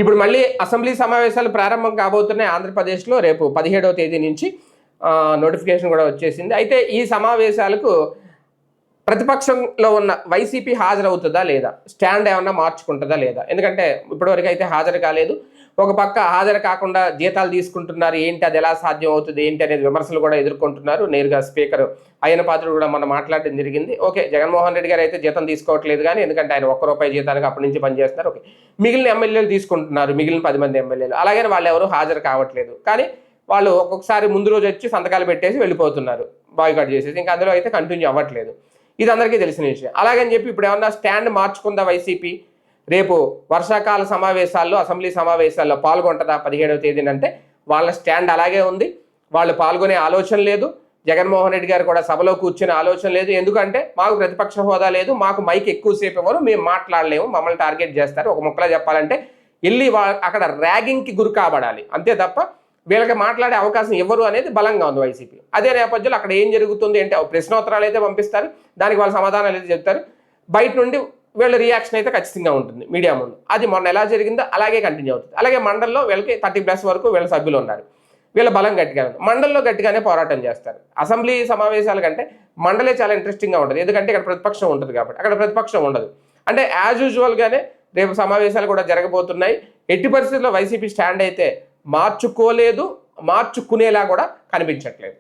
ఇప్పుడు మళ్ళీ అసెంబ్లీ సమావేశాలు ప్రారంభం కాబోతున్నాయి ఆంధ్రప్రదేశ్లో. రేపు 17వ తేదీ నుంచి నోటిఫికేషన్ కూడా వచ్చేసింది. అయితే ఈ సమావేశాలకు ప్రతిపక్షంలో ఉన్న వైసీపీ హాజరవుతుందా లేదా, స్టాండ్ ఏమన్నా మార్చుకుంటుందా లేదా? ఎందుకంటే ఇప్పటివరకు అయితే హాజరు కాలేదు. ఒక పక్క హాజరు కాకుండా జీతాలు తీసుకుంటున్నారు, ఏంటి అది ఎలా సాధ్యం అవుతుంది ఏంటి అనేది విమర్శలు కూడా ఎదుర్కొంటున్నారు. నేరుగా స్పీకర్ అయ్యన పాత్రుడు కూడా మనం మాట్లాడడం జరిగింది. ఓకే, జగన్మోహన్ రెడ్డి గారు అయితే జీతం తీసుకోవట్లేదు, కానీ ఎందుకంటే ఆయన ₹1 జీతానికి అప్పటి నుంచి పనిచేస్తున్నారు. ఓకే, మిగిలిన ఎమ్మెల్యేలు తీసుకుంటున్నారు, మిగిలిన 10 మంది ఎమ్మెల్యేలు. అలాగని వాళ్ళు ఎవరు హాజరు కావట్లేదు, కానీ వాళ్ళు ఒక్కొక్కసారి ముందు రోజు వచ్చి సంతకాలు పెట్టేసి వెళ్ళిపోతున్నారు, బాయ్కాట్ చేసేసి. ఇంకా అందులో అయితే కంటిన్యూ అవ్వట్లేదు. ఇది అందరికీ తెలిసిన విషయం. అలాగని చెప్పి ఇప్పుడు ఏమన్నా స్టాండ్ మార్చుకుందా వైసీపీ? రేపు వర్షాకాల సమావేశాల్లో, అసెంబ్లీ సమావేశాల్లో పాల్గొంటుందా 17వ తేదీన అంటే వాళ్ళ స్టాండ్ అలాగే ఉంది. వాళ్ళు పాల్గొనే ఆలోచన లేదు. జగన్మోహన్ రెడ్డి గారు కూడా సభలో కూర్చునే ఆలోచన లేదు. ఎందుకంటే మాకు ప్రతిపక్ష హోదా లేదు, మాకు మైక్ ఎక్కువసేపు ఇవ్వరు, మేము మాట్లాడలేము, మమ్మల్ని టార్గెట్ చేస్తారు. ఒక ముక్కలో చెప్పాలంటే వెళ్ళి అక్కడ ర్యాగింగ్కి గురి కాబడాలి, అంతే తప్ప వీళ్ళకి మాట్లాడే అవకాశం ఇవ్వరు అనేది బలంగా ఉంది వైసీపీ. అదే నేపథ్యంలో అక్కడ ఏం జరుగుతుంది అంటే ప్రశ్నోత్తరాలు అయితే పంపిస్తారు, దానికి వాళ్ళు సమాధానాలు అయితే చెప్తారు. బయట నుండి వీళ్ళ రియాక్షన్ అయితే ఖచ్చితంగా ఉంటుంది మీడియా ముందు. అది మొన్న ఎలా జరిగిందో అలాగే కంటిన్యూ అవుతుంది. అలాగే మండల్లో వీళ్ళకి 30+ వరకు వీళ్ళ సభ్యులు ఉన్నారు. వీళ్ళ బలం గట్టిగా ఉంది. మండల్లో గట్టిగానే పోరాటం చేస్తారు. అసెంబ్లీ సమావేశాల కంటే మండలే చాలా ఇంట్రెస్టింగ్గా ఉంటుంది, ఎందుకంటే ఇక్కడ ప్రతిపక్షం ఉంటుంది కాబట్టి. అక్కడ ప్రతిపక్షం ఉండదు. అంటే యాజ్ యూజువల్గానే రేపు సమావేశాలు కూడా జరగబోతున్నాయి. ఎట్టి పరిస్థితుల్లో వైసీపీ స్టాండ్ అయితే మార్చుకోలేదు, మార్చుకునేలా కూడా కనిపించట్లేదు.